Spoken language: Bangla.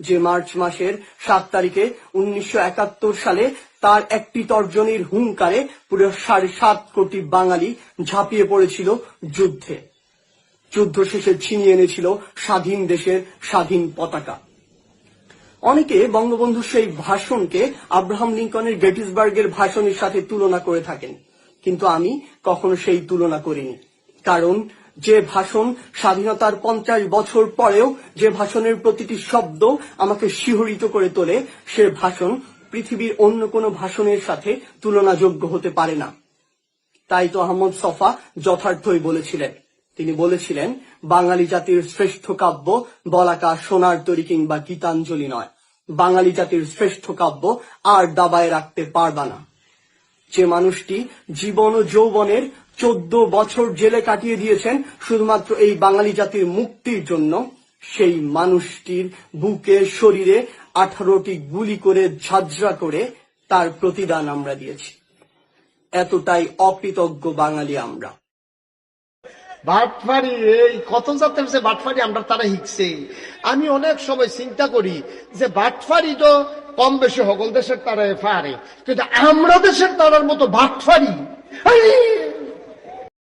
যে মার্চ মাসের 7 তারিখে 1971 সালে তার একটি তর্জনীর হুঙ্কারে পুরো 7.5 কোটি বাঙালি ঝাঁপিয়ে পড়েছিল যুদ্ধে। যুদ্ধ শেষে ছিনিয়ে এনেছিল স্বাধীন দেশের স্বাধীন পতাকা। অনেকে বঙ্গবন্ধুর সেই ভাষণকে আব্রাহাম লিঙ্কনের গেটিসবার্গের ভাষণের সাথে তুলনা করে থাকেন, কিন্তু আমি কখনো সেই তুলনা করিনি। কারণ যে ভাষণ স্বাধীনতার 50 বছর পরেও যে ভাষণের প্রতিটি শব্দ আমাকে শিহরিত করে তোলে, সে ভাষণ পৃথিবীর অন্য কোনো ভাষণের সাথে তুলনাযোগ্য হতে পারে না। তাই তো আহমদ ছফা যথার্থই বলেছিলেন। তিনি বলেছিলেন, বাঙালি জাতির শ্রেষ্ঠ কাব্য বলাকা সোনার তরী কিংবা গীতাঞ্জলি নয়, বাঙালি জাতির শ্রেষ্ঠ কাব্য আর দাবায় রাখতে পারবা না। যে মানুষটি জীবন ও যৌবনের 14 বছর জেলে কাটিয়ে দিয়েছেন শুধুমাত্র এই বাঙালি জাতির মুক্তির জন্য, সেই মানুষটির বুকে শরীরে 18টি গুলি করে ঝাঁঝরা করে তার প্রতিদান আমরা দিয়েছি। এতটাই অকৃতজ্ঞ বাঙালি আমরা। বাটফারি, এই কত জাতের যে বাটফারি আমরা তারা শিখছে। আমি অনেক সময় চিন্তা করি যে বাটফারি তো কম বেশি সকল দেশের তারা পারে, কিন্তু আমরা দেশের তারার মতো বাটফারি